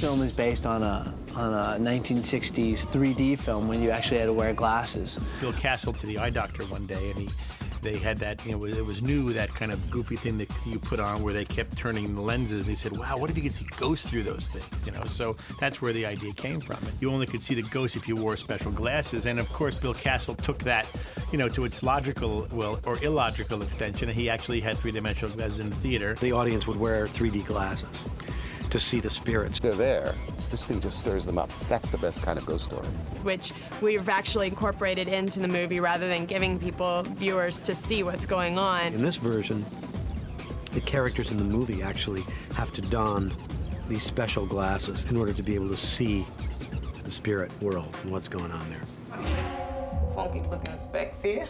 film is based on a 1960s 3D film when you actually had to wear glasses. Bill Castle to the eye doctor one day, and they had that, you know, it was new, that kind of goofy thing that you put on where they kept turning the lenses, and he said, wow, what if you could see ghosts through those things, you know? So that's where the idea came from. You only could see the ghosts if you wore special glasses, and of course Bill Castle took that, you know, to its logical, well, or illogical extension, and he actually had three-dimensional glasses in the theater. The audience would wear 3D glasses to see the spirits. They're there. This thing just stirs them up. That's the best kind of ghost story. Which we've actually incorporated into the movie rather than giving people, viewers, to see what's going on. In this version, the characters in the movie actually have to don these special glasses in order to be able to see the spirit world and what's going on there. Some funky looking specs here.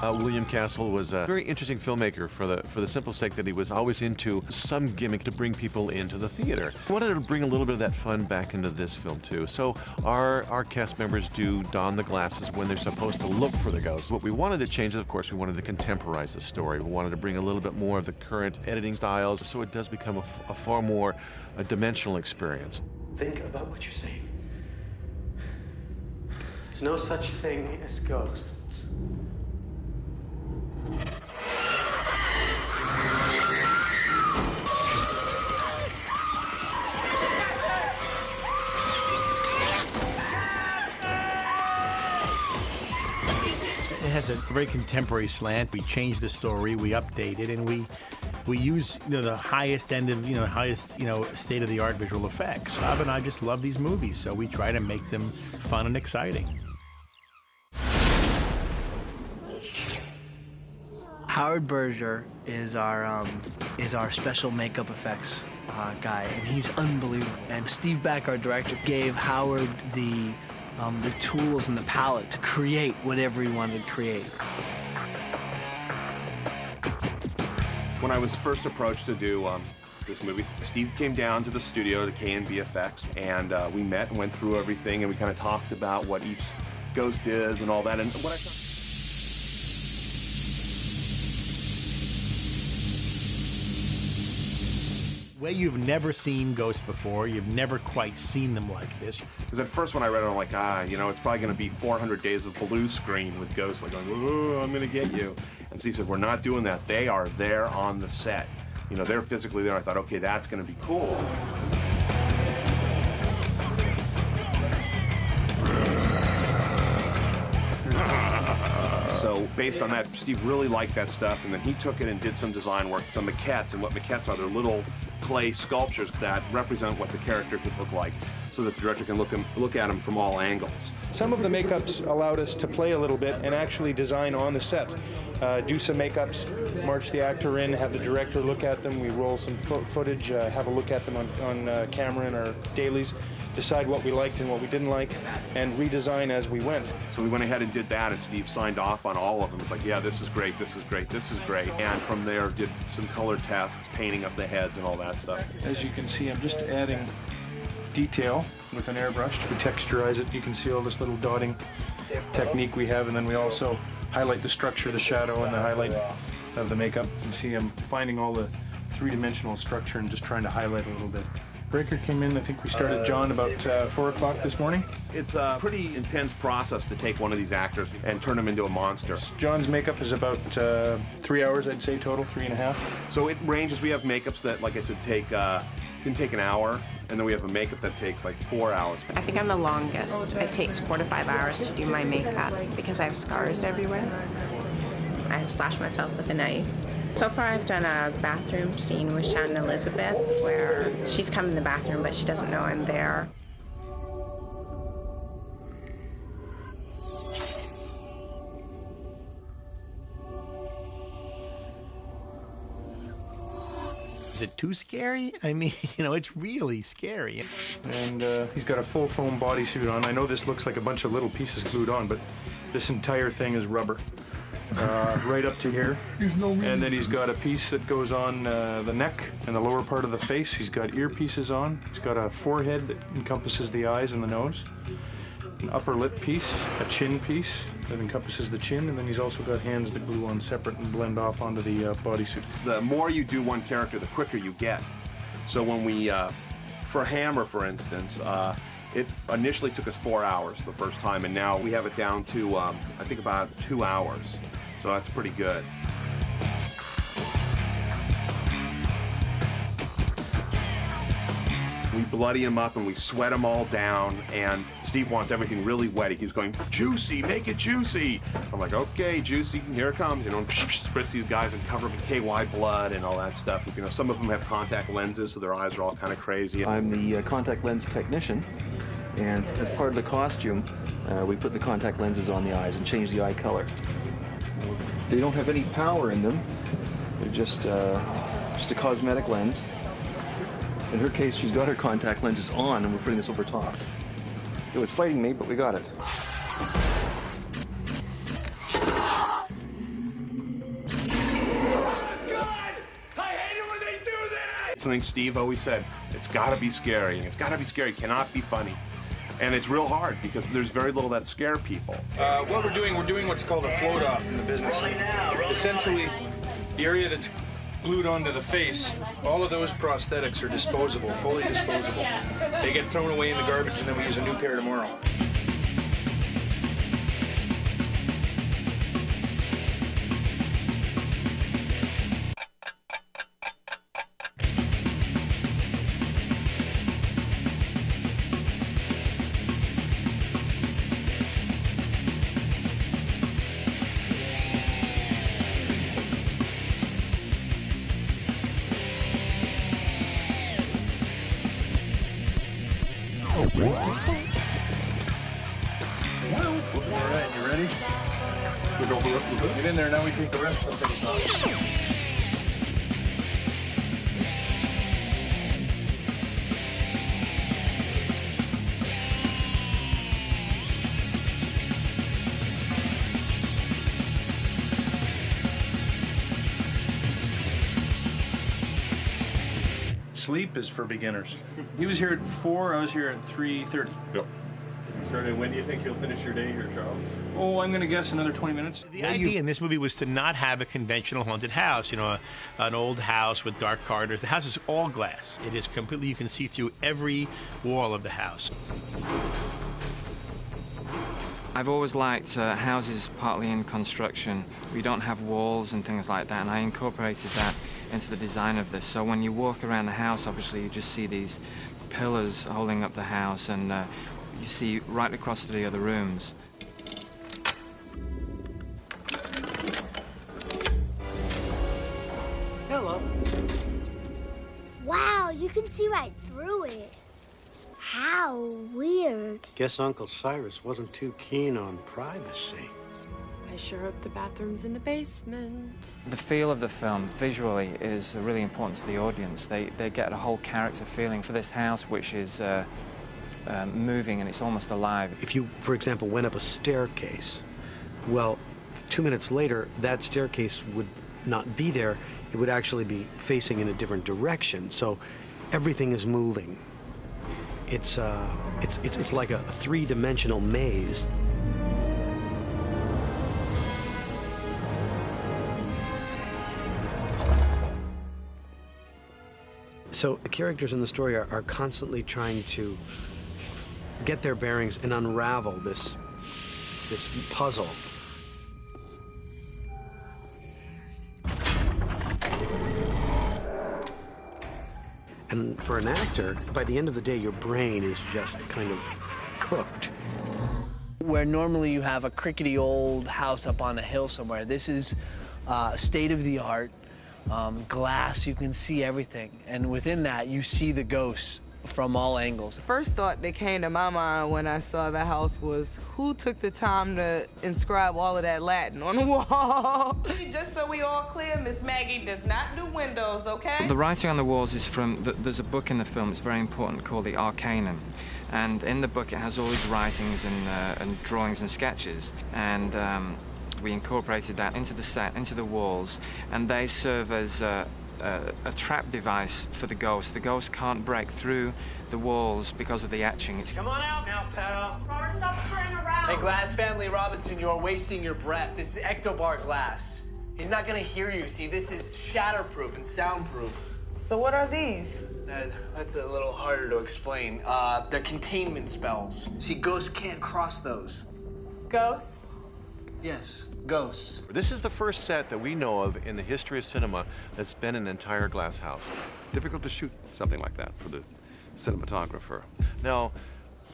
William Castle was a very interesting filmmaker for the simple sake that he was always into some gimmick to bring people into the theater. He wanted to bring a little bit of that fun back into this film too. So our cast members do don the glasses when they're supposed to look for the ghosts. What we wanted to change is, of course, we wanted to contemporize the story. We wanted to bring a little bit more of the current editing styles, so it does become a far more dimensional experience. Think about what you're saying. There's no such thing as ghosts. It has a very contemporary slant. We changed the story, we updated, and we use, you know, the highest end of, you know, highest, you know, state-of-the-art visual effects. Bob and I just love these movies, so we try to make them fun and exciting. Howard Berger is our special makeup effects guy, and he's unbelievable. And Steve Beck, our director, gave Howard the tools and the palette to create whatever he wanted to create. When I was first approached to do this movie, Steve came down to the studio to KNVFX, and we met and went through everything, and we kind of talked about what each ghost is and all that. And what I thought, Way you've never seen ghosts before, you've never quite seen them like this. because at first when I read it, I'm like, you know, it's probably going to be 400 days of blue screen with ghosts, like, oh, I'm going to get you. And Steve said, we're not doing that. They are there on the set. You know, they're physically there. I thought, okay, that's going to be cool. So based on that, Steve really liked that stuff, and then he took it and did some design work, some maquettes, and what maquettes are, they're little clay sculptures that represent what the character could look like, so that the director can look at them from all angles. Some of the makeups allowed us to play a little bit and actually design on the set. Do some makeups, march the actor in, have the director look at them, we roll some footage, have a look at them on camera in our dailies, decide what we liked and what we didn't like, and redesign as we went. So we went ahead and did that, and Steve signed off on all of them. It's like, yeah, this is great, this is great, this is great. And from there, did some color tests, painting up the heads and all that stuff. As you can see, I'm just adding detail with an airbrush to texturize it. You can see all this little dotting technique we have, and then we also highlight the structure, the shadow, and the highlight of the makeup. You can see I'm finding all the three-dimensional structure and just trying to highlight a little bit. Breaker came in, I think we started John about 4 o'clock this morning. It's a pretty intense process to take one of these actors and turn him into a monster. John's makeup is about 3 hours, I'd say, total, 3.5. So it ranges. We have makeups that, like I said, can take an hour, and then we have a makeup that takes like 4 hours. I think I'm the longest. It takes 4 to 5 hours to do my makeup because I have scars everywhere. I slashed myself with a knife. So far I've done a bathroom scene with Shannon Elizabeth where she's come in the bathroom but she doesn't know I'm there. Is it too scary? I mean, you know, it's really scary. And he's got a full foam bodysuit on. I know this looks like a bunch of little pieces glued on, but this entire thing is rubber. Right up to here. And then he's got a piece that goes on the neck and the lower part of the face. He's got earpieces on. He's got a forehead that encompasses the eyes and the nose. an upper lip piece, a chin piece that encompasses the chin, and then he's also got hands that glue on separate and blend off onto the bodysuit. The more you do one character, the quicker you get. So when we, for Hammer, for instance, it initially took us 4 hours the first time, and now we have it down to, I think, about 2 hours. So that's pretty good. We bloody him up and we sweat him all down, and Steve wants everything really wet. He keeps going, juicy, make it juicy. I'm like, okay, juicy, here it comes. You know, spritz these guys and cover them in KY blood and all that stuff. You know, some of them have contact lenses, so their eyes are all kind of crazy. I'm the contact lens technician, and as part of the costume, we put the contact lenses on the eyes and change the eye color. They don't have any power in them. They're just a cosmetic lens. In her case, she's got her contact lenses on, and we're putting this over top. It was fighting me, but we got it. Something Steve always said, it's got to be scary, and it's got to be scary, it cannot be funny. And it's real hard because there's very little that scare people. What we're doing what's called a float off in the business. Essentially, the area that's glued onto the face, all of those prosthetics are disposable, fully disposable. They get thrown away in the garbage, and then we use a new pair tomorrow. Alright, you ready? Get in there, now we take the rest of the face off. Sleep is for beginners. He was here at 4, I was here at 3:30. Yep. When do you think you'll finish your day here, Charles? Oh, I'm going to guess another 20 minutes. The idea in this movie was to not have a conventional haunted house, you know, an old house with dark corridors. The house is all glass. It is completely, you can see through every wall of the house. I've always liked houses partly in construction. We don't have walls and things like that, and I incorporated that into the design of this. So when you walk around the house, obviously you just see these pillars holding up the house, and you see right across to the other rooms. Hello. Wow, you can see right through it. How weird. Guess Uncle Cyrus wasn't too keen on privacy. I sure hope the bathroom's in the basement. The feel of the film, visually, is really important to the audience. They get a whole character feeling for this house, which is moving and it's almost alive. If you, for example, went up a staircase, well, 2 minutes later, that staircase would not be there. It would actually be facing in a different direction. So everything is moving. It's like a three-dimensional maze. So the characters in the story are constantly trying to get their bearings and unravel this puzzle. And for an actor, by the end of the day, your brain is just kind of cooked. Where normally you have a crickety old house up on a hill somewhere, this is state-of-the-art. Glass, you can see everything. And within that, you see the ghosts from all angles. The first thought that came to my mind when I saw the house was, who took the time to inscribe all of that Latin on the wall? Just so we all clear, Miss Maggie does not do windows, okay? The writing on the walls is from, there's a book in the film, it's very important, called The Arcanum. And in the book, it has all these writings and drawings and sketches. And we incorporated that into the set, into the walls, and they serve as a trap device for the ghost. The ghost can't break through the walls because of the etching. Come on out now, pal. Robert, stop screwing around. Hey, Glass Family Robinson, you're wasting your breath. This is Ectobar glass. He's not gonna hear you. See, this is shatterproof and soundproof. So what are these? That's a little harder to explain. They're containment spells. See, ghosts can't cross those. Ghosts? Yes, ghosts. This is the first set that we know of in the history of cinema that's been an entire glass house. Difficult to shoot something like that for the cinematographer. Now,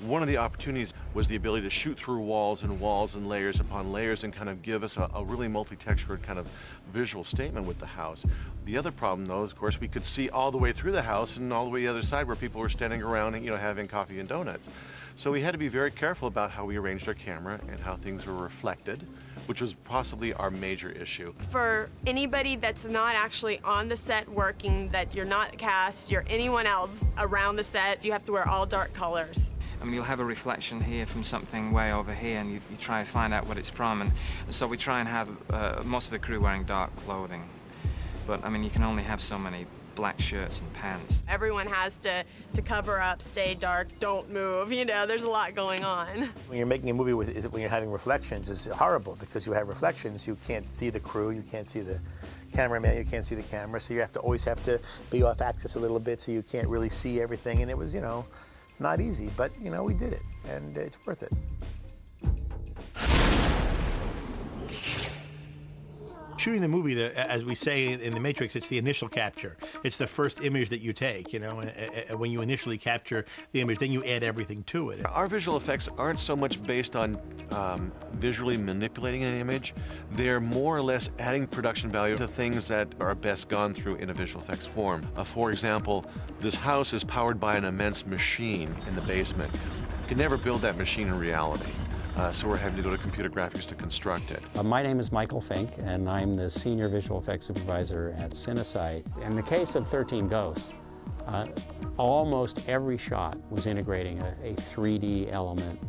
one of the opportunities was the ability to shoot through walls and layers upon layers and kind of give us a really multi-textured kind of visual statement with the house. The other problem, though, is, of course, we could see all the way through the house and all the way to the other side where people were standing around and, having coffee and donuts. So we had to be very careful about how we arranged our camera and how things were reflected, which was possibly our major issue. For anybody that's not actually on the set working, that you're not cast, you're anyone else around the set, you have to wear all dark colors. I mean, you'll have a reflection here from something way over here, and you try to find out what it's from. And so we try and have most of the crew wearing dark clothing. But, I mean, you can only have so many black shirts and pants. Everyone has to cover up, stay dark, don't move. There's a lot going on. When you're making a movie when you're having reflections, it's horrible because you have reflections. You can't see the crew, you can't see the cameraman, you can't see the camera, so you always have to be off axis a little bit so you can't really see everything. And it was, not easy, but we did it, and it's worth it. Shooting the movie, as we say in The Matrix, it's the initial capture. It's the first image that you take, and when you initially capture the image, then you add everything to it. Our visual effects aren't so much based on visually manipulating an image. They're more or less adding production value to things that are best gone through in a visual effects form. For example, this house is powered by an immense machine in the basement. You can never build that machine in reality. So we're having to go to computer graphics to construct it. My name is Michael Fink, and I'm the Senior Visual Effects Supervisor at Cinesite. In the case of 13 Ghosts, almost every shot was integrating a 3D element,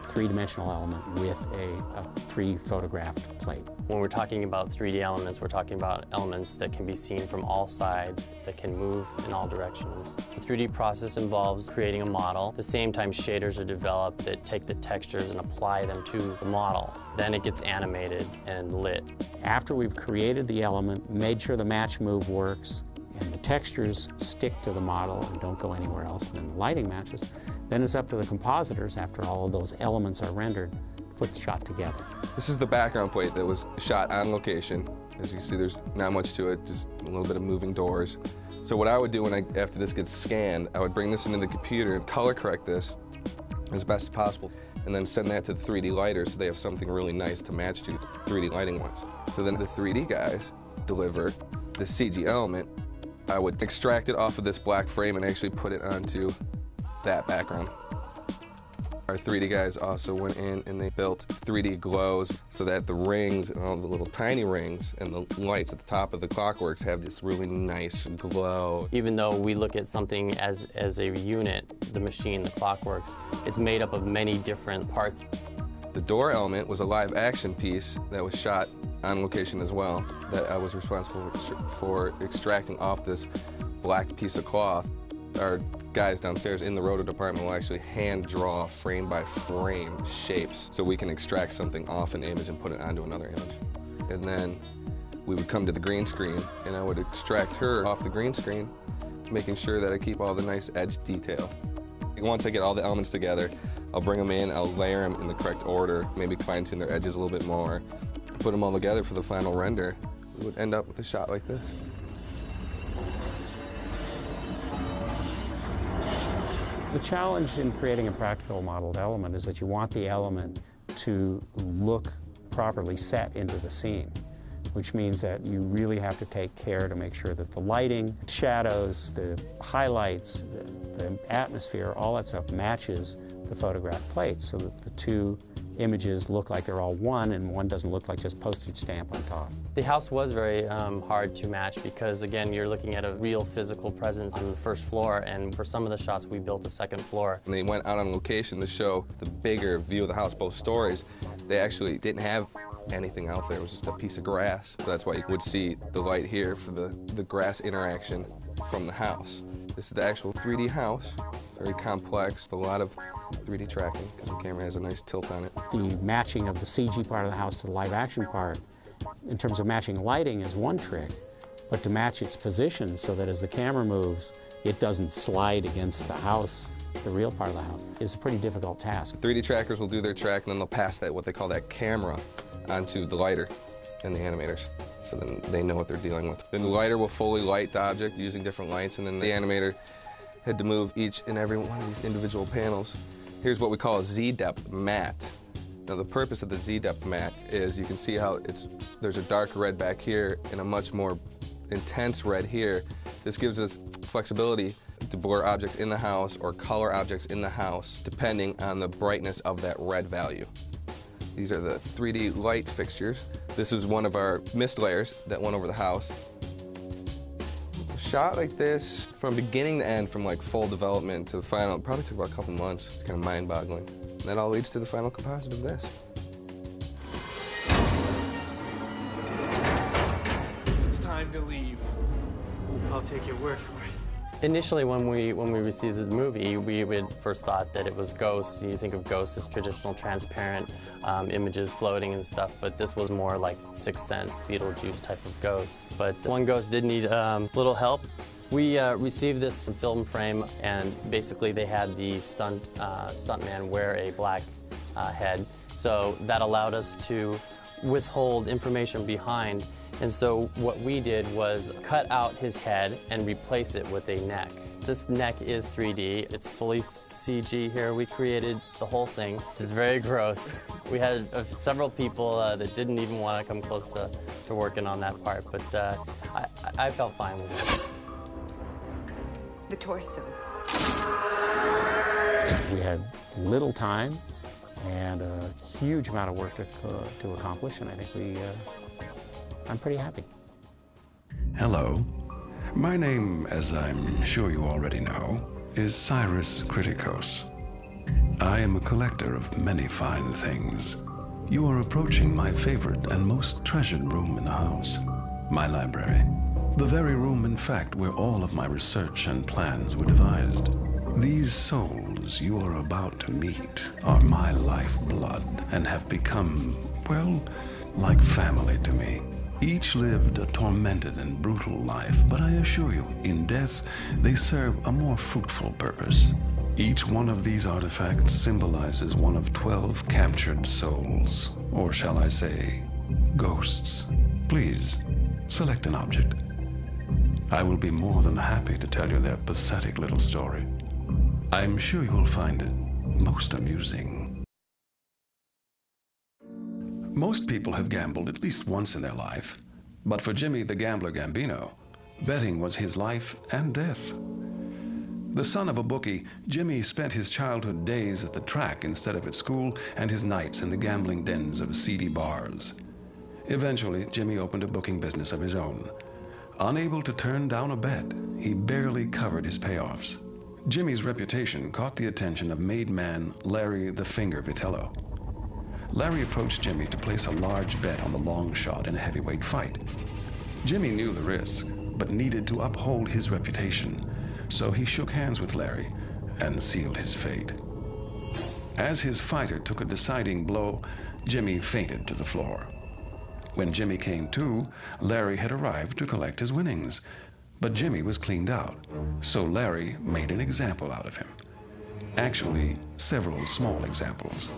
three-dimensional element with a pre-photographed plate. When we're talking about 3D elements, we're talking about elements that can be seen from all sides, that can move in all directions. The 3D process involves creating a model. At the same time, shaders are developed that take the textures and apply them to the model. Then it gets animated and lit. After we've created the element, made sure the match move works, and the textures stick to the model and don't go anywhere else, and then the lighting matches, then it's up to the compositors, after all of those elements are rendered, to put the shot together. This is the background plate that was shot on location. As you can see, there's not much to it, just a little bit of moving doors. So what I would do after this gets scanned, I would bring this into the computer and color correct this as best as possible, and then send that to the 3D lighters so they have something really nice to match to 3D lighting wise. So then the 3D guys deliver the CG element. I would extract it off of this black frame and actually put it onto that background. Our 3D guys also went in and they built 3D glows so that the rings and all the little tiny rings and the lights at the top of the clockworks have this really nice glow. Even though we look at something as a unit, the machine, the clockworks, it's made up of many different parts. The door element was a live action piece that was shot on location as well, that I was responsible for extracting off this black piece of cloth. Our guys downstairs in the roto department will actually hand draw frame by frame shapes so we can extract something off an image and put it onto another image. And then we would come to the green screen and I would extract her off the green screen, making sure that I keep all the nice edge detail. Once I get all the elements together, I'll bring them in, I'll layer them in the correct order, maybe fine-tune their edges a little bit more, put them all together for the final render. We would end up with a shot like this. The challenge in creating a practical modeled element is that you want the element to look properly set into the scene, which means that you really have to take care to make sure that the lighting, shadows, the highlights, the atmosphere, all that stuff matches the photograph plate so that the two images look like they're all one and one doesn't look like just postage stamp on top. The house was very hard to match because, again, you're looking at a real physical presence in the first floor, and for some of the shots we built a second floor. When they went out on location to show the bigger view of the house, both stories, they actually didn't have anything out there. It was just a piece of grass. So that's why you would see the light here for the grass interaction from the house. This is the actual 3D house, very complex, a lot of 3D tracking because the camera has a nice tilt on it. The matching of the CG part of the house to the live action part, in terms of matching lighting, is one trick, but to match its position so that as the camera moves, it doesn't slide against the house, the real part of the house, is a pretty difficult task. 3D trackers will do their track and then they'll pass that, what they call that camera, onto the lighter and the animators. So then they know what they're dealing with. Then the lighter will fully light the object using different lights, and then the animator had to move each and every one of these individual panels. Here's what we call a Z-depth matte. Now the purpose of the Z-depth matte is you can see how there's a dark red back here and a much more intense red here. This gives us flexibility to blur objects in the house or color objects in the house depending on the brightness of that red value. These are the 3D light fixtures. This is one of our mist layers that went over the house. Shot like this from beginning to end, from like full development to the final, it probably took about a couple months. It's kind of mind-boggling. And that all leads to the final composite of this. It's time to leave. I'll take your word for it. Initially, when we received the movie, we had first thought that it was ghosts. You think of ghosts as traditional transparent images floating and stuff, but this was more like Sixth Sense, Beetlejuice type of ghosts. But one ghost did need little help. We received this film frame, and basically they had the stuntman wear a black head, so that allowed us to withhold information behind. And so what we did was cut out his head and replace it with a neck. This neck is 3D. It's fully CG here. We created the whole thing. It's very gross. We had several people that didn't even want to come close to working on that part, but I felt fine with it. The torso. We had little time and a huge amount of work to accomplish, and I think I'm pretty happy. Hello. My name, as I'm sure you already know, is Cyrus Kritikos. I am a collector of many fine things. You are approaching my favorite and most treasured room in the house, my library. The very room, in fact, where all of my research and plans were devised. These souls you are about to meet are my lifeblood and have become, well, like family to me. Each lived a tormented and brutal life, but I assure you, in death, they serve a more fruitful purpose. Each one of these artifacts symbolizes one of 12 captured souls, or shall I say, ghosts. Please, select an object. I will be more than happy to tell you their pathetic little story. I'm sure you'll find it most amusing. Most people have gambled at least once in their life, but for Jimmy the Gambler Gambino, betting was his life and death. The son of a bookie, Jimmy spent his childhood days at the track instead of at school, and his nights in the gambling dens of seedy bars. Eventually, Jimmy opened a booking business of his own. Unable to turn down a bet, he barely covered his payoffs. Jimmy's reputation caught the attention of made man Larry the Finger Vitello. Larry approached Jimmy to place a large bet on the long shot in a heavyweight fight. Jimmy knew the risk, but needed to uphold his reputation, so he shook hands with Larry and sealed his fate. As his fighter took a deciding blow, Jimmy fainted to the floor. When Jimmy came to, Larry had arrived to collect his winnings, but Jimmy was cleaned out, so Larry made an example out of him. Actually, several small examples.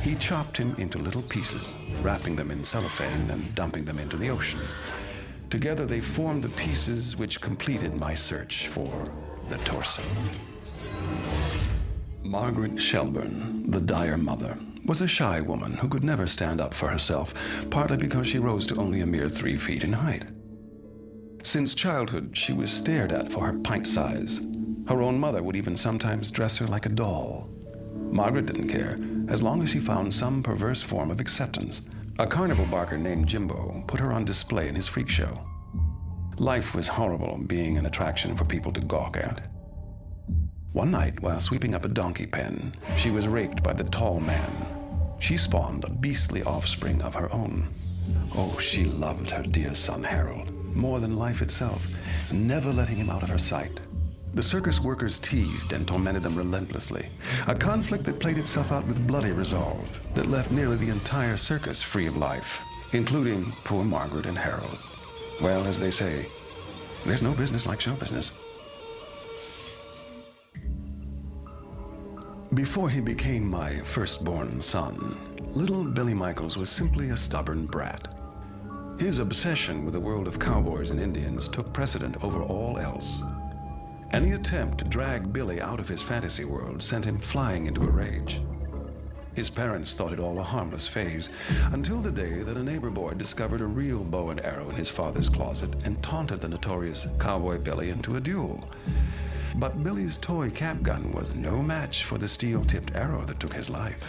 He chopped him into little pieces, wrapping them in cellophane and dumping them into the ocean. Together they formed the pieces which completed my search for the torso. Margaret Shelburne, the dire mother, was a shy woman who could never stand up for herself, partly because she rose to only a mere 3 feet in height. Since childhood, she was stared at for her pint size. Her own mother would even sometimes dress her like a doll. Margaret didn't care, as long as she found some perverse form of acceptance. A carnival barker named Jimbo put her on display in his freak show. Life was horrible, being an attraction for people to gawk at. One night, while sweeping up a donkey pen, she was raped by the tall man. she spawned a beastly offspring of her own. Oh, she loved her dear son Harold more than life itself, never letting him out of her sight. The circus workers teased and tormented them relentlessly, a conflict that played itself out with bloody resolve that left nearly the entire circus free of life, including poor Margaret and Harold. Well, as they say, there's no business like show business. Before he became my firstborn son, little Billy Michaels was simply a stubborn brat. His obsession with the world of cowboys and Indians took precedent over all else. Any attempt to drag Billy out of his fantasy world sent him flying into a rage. His parents thought it all a harmless phase, until the day that a neighbor boy discovered a real bow and arrow in his father's closet and taunted the notorious Cowboy Billy into a duel. But Billy's toy cap gun was no match for the steel-tipped arrow that took his life.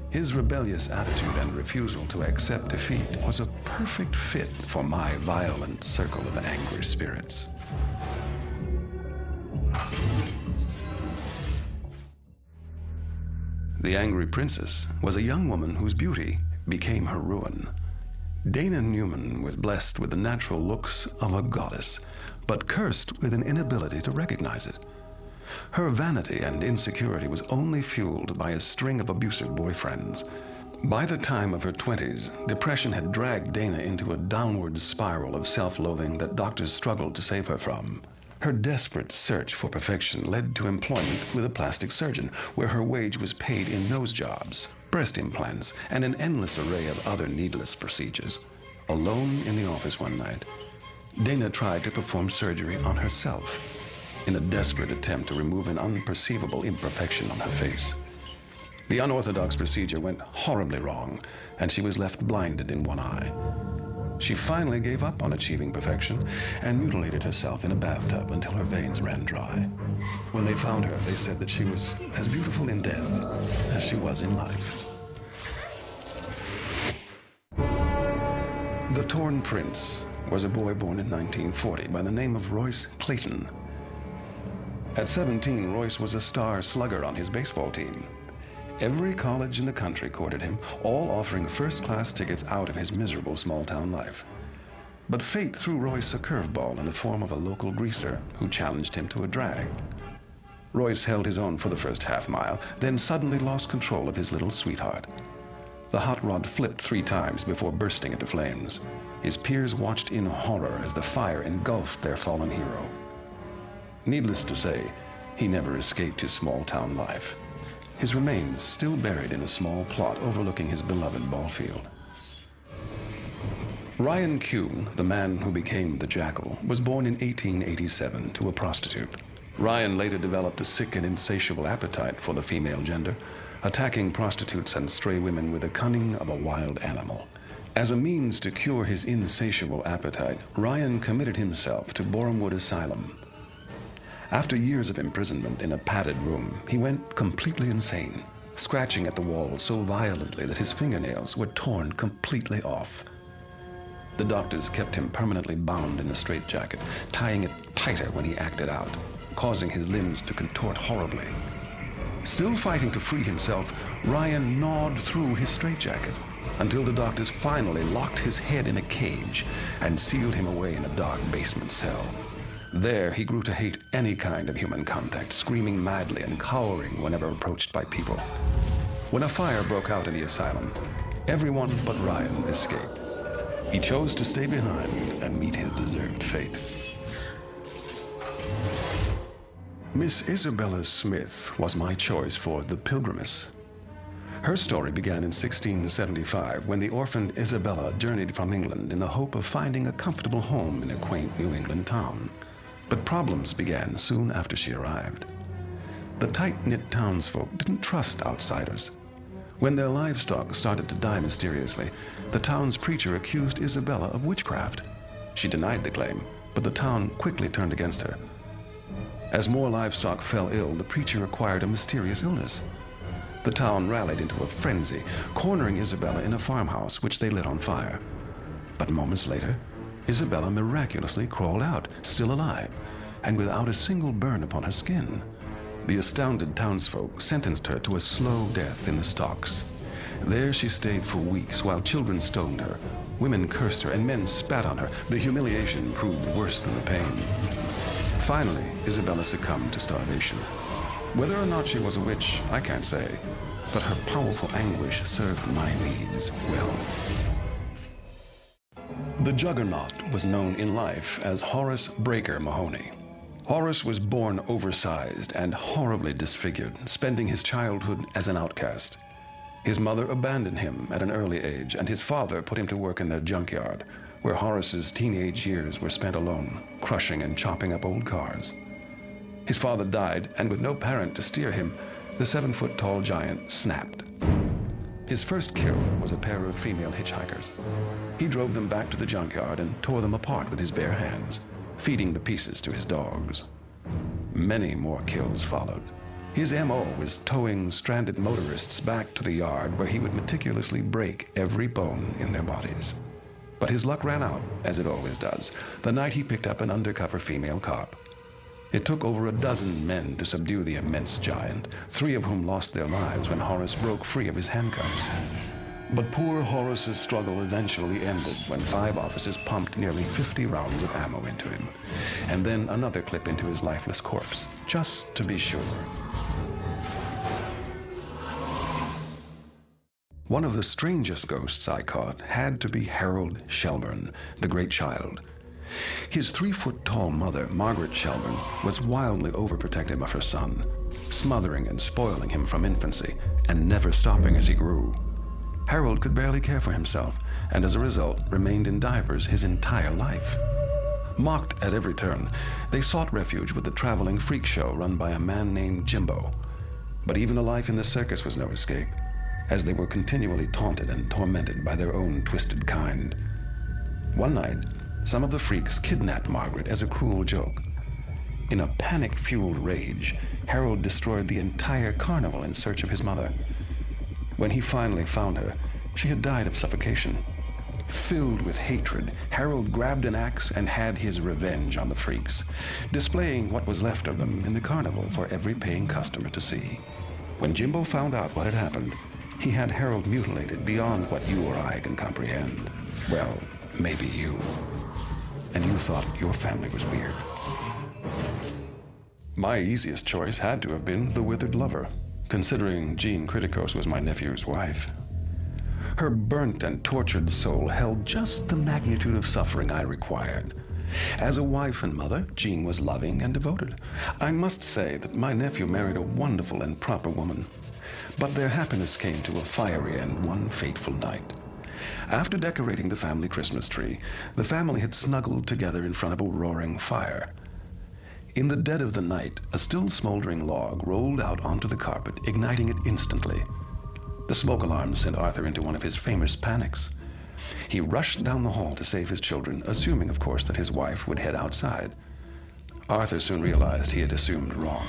His rebellious attitude and refusal to accept defeat was a perfect fit for my violent circle of angry spirits. The angry princess was a young woman whose beauty became her ruin. Dana Newman was blessed with the natural looks of a goddess, but cursed with an inability to recognize it. Her vanity and insecurity was only fueled by a string of abusive boyfriends. By the time of her 20s, depression had dragged Dana into a downward spiral of self-loathing that doctors struggled to save her from. Her desperate search for perfection led to employment with a plastic surgeon, where her wage was paid in nose jobs, breast implants, and an endless array of other needless procedures. Alone in the office one night, Dana tried to perform surgery on herself in a desperate attempt to remove an unperceivable imperfection on her face. The unorthodox procedure went horribly wrong, and she was left blinded in one eye. She finally gave up on achieving perfection and mutilated herself in a bathtub until her veins ran dry. When they found her, they said that she was as beautiful in death as she was in life. The Torn Prince was a boy born in 1940 by the name of Royce Clayton. At 17, Royce was a star slugger on his baseball team. Every college in the country courted him, all offering first-class tickets out of his miserable small-town life. But fate threw Royce a curveball in the form of a local greaser who challenged him to a drag. Royce held his own for the first half-mile, then suddenly lost control of his little sweetheart. The hot rod flipped 3 times before bursting into flames. His peers watched in horror as the fire engulfed their fallen hero. Needless to say, he never escaped his small-town life. His remains still buried in a small plot overlooking his beloved ball field. Ryan Kuhn, the man who became the Jackal, was born in 1887 to a prostitute. Ryan later developed a sick and insatiable appetite for the female gender, attacking prostitutes and stray women with the cunning of a wild animal. As a means to cure his insatiable appetite, Ryan committed himself to Borehamwood Asylum. After years of imprisonment in a padded room, he went completely insane, scratching at the walls so violently that his fingernails were torn completely off. The doctors kept him permanently bound in a straitjacket, tying it tighter when he acted out, causing his limbs to contort horribly. Still fighting to free himself, Ryan gnawed through his straitjacket until the doctors finally locked his head in a cage and sealed him away in a dark basement cell. There, he grew to hate any kind of human contact, screaming madly and cowering whenever approached by people. When a fire broke out in the asylum, everyone but Ryan escaped. He chose to stay behind and meet his deserved fate. Miss Isabella Smith was my choice for The Pilgrimess. Her story began in 1675 when the orphaned Isabella journeyed from England in the hope of finding a comfortable home in a quaint New England town. But problems began soon after she arrived. The tight-knit townsfolk didn't trust outsiders. When their livestock started to die mysteriously, the town's preacher accused Isabella of witchcraft. She denied the claim, but the town quickly turned against her. As more livestock fell ill, the preacher acquired a mysterious illness. The town rallied into a frenzy, cornering Isabella in a farmhouse, which they lit on fire. But moments later, Isabella miraculously crawled out, still alive, and without a single burn upon her skin. The astounded townsfolk sentenced her to a slow death in the stocks. There she stayed for weeks while children stoned her, women cursed her, and men spat on her. The humiliation proved worse than the pain. Finally, Isabella succumbed to starvation. Whether or not she was a witch, I can't say, but her powerful anguish served my needs well. The Juggernaut was known in life as Horace Breaker Mahoney. Horace was born oversized and horribly disfigured, spending his childhood as an outcast. His mother abandoned him at an early age, and his father put him to work in their junkyard, where Horace's teenage years were spent alone, crushing and chopping up old cars. His father died, and with no parent to steer him, the 7-foot-tall giant snapped. His first kill was a pair of female hitchhikers. He drove them back to the junkyard and tore them apart with his bare hands, feeding the pieces to his dogs. Many more kills followed. His M.O. was towing stranded motorists back to the yard where he would meticulously break every bone in their bodies. But his luck ran out, as it always does, the night he picked up an undercover female cop. It took over a dozen men to subdue the immense giant, 3 of whom lost their lives when Horace broke free of his handcuffs. But poor Horace's struggle eventually ended when 5 officers pumped nearly 50 rounds of ammo into him, and then another clip into his lifeless corpse, just to be sure. One of the strangest ghosts I caught had to be Harold Shelburne, the Great Child. His 3-foot-tall mother, Margaret Shelburne, was wildly overprotective of her son, smothering and spoiling him from infancy, and never stopping as he grew. Harold could barely care for himself, and as a result, remained in diapers his entire life. Mocked at every turn, they sought refuge with the traveling freak show run by a man named Jimbo. But even a life in the circus was no escape, as they were continually taunted and tormented by their own twisted kind. One night, some of the freaks kidnapped Margaret as a cruel joke. In a panic-fueled rage, Harold destroyed the entire carnival in search of his mother. When he finally found her, she had died of suffocation. Filled with hatred, Harold grabbed an axe and had his revenge on the freaks, displaying what was left of them in the carnival for every paying customer to see. When Jimbo found out what had happened, he had Harold mutilated beyond what you or I can comprehend. Well, maybe you. And you thought your family was weird. My easiest choice had to have been the withered lover, considering Jean Criticos was my nephew's wife. Her burnt and tortured soul held just the magnitude of suffering I required. As a wife and mother, Jean was loving and devoted. I must say that my nephew married a wonderful and proper woman. But their happiness came to a fiery end one fateful night. After decorating the family Christmas tree, the family had snuggled together in front of a roaring fire. In the dead of the night, a still smoldering log rolled out onto the carpet, igniting it instantly. The smoke alarm sent Arthur into one of his famous panics. He rushed down the hall to save his children, assuming, of course, that his wife would head outside. Arthur soon realized he had assumed wrong.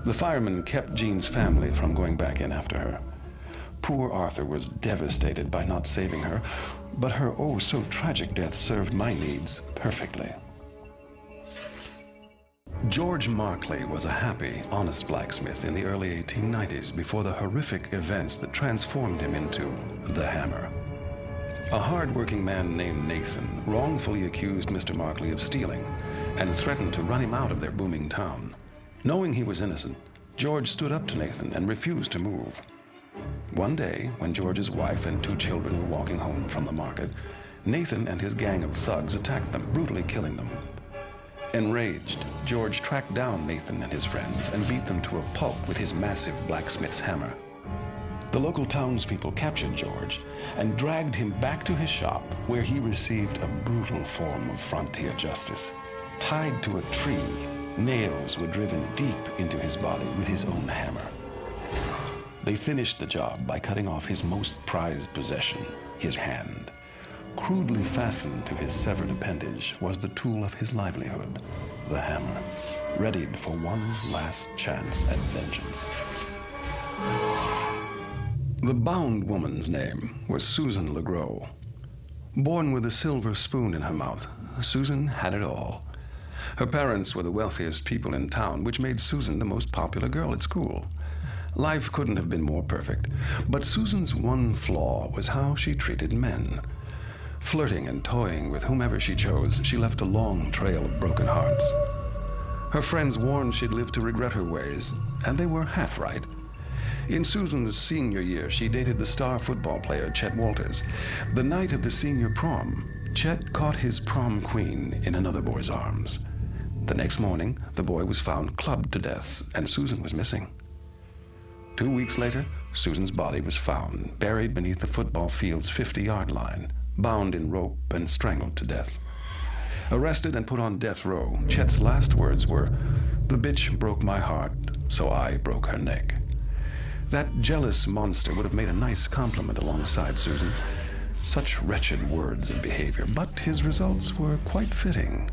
The firemen kept Jean's family from going back in after her. Poor Arthur was devastated by not saving her, but her oh-so-tragic death served my needs perfectly. George Markley was a happy, honest blacksmith in the early 1890s before the horrific events that transformed him into the Hammer. A hard-working man named Nathan wrongfully accused Mr. Markley of stealing and threatened to run him out of their booming town. Knowing he was innocent, George stood up to Nathan and refused to move. One day, when George's wife and 2 children were walking home from the market, Nathan and his gang of thugs attacked them, brutally killing them. Enraged, George tracked down Nathan and his friends and beat them to a pulp with his massive blacksmith's hammer. The local townspeople captured George and dragged him back to his shop, where he received a brutal form of frontier justice. Tied to a tree, nails were driven deep into his body with his own hammer. They finished the job by cutting off his most prized possession, his hand. Crudely fastened to his severed appendage was the tool of his livelihood, the hammer, readied for one last chance at vengeance. The bound woman's name was Susan LeGros. Born with a silver spoon in her mouth, Susan had it all. Her parents were the wealthiest people in town, which made Susan the most popular girl at school. Life couldn't have been more perfect, but Susan's one flaw was how she treated men. Flirting and toying with whomever she chose, she left a long trail of broken hearts. Her friends warned she'd live to regret her ways, and they were half right. In Susan's senior year, she dated the star football player Chet Walters. The night of the senior prom, Chet caught his prom queen in another boy's arms. The next morning, the boy was found clubbed to death, and Susan was missing. 2 weeks later, Susan's body was found, buried beneath the football field's 50-yard line, bound in rope and strangled to death. Arrested and put on death row, Chet's last words were, "The bitch broke my heart, so I broke her neck." That jealous monster would have made a nice compliment alongside Susan. Such wretched words and behavior, but his results were quite fitting.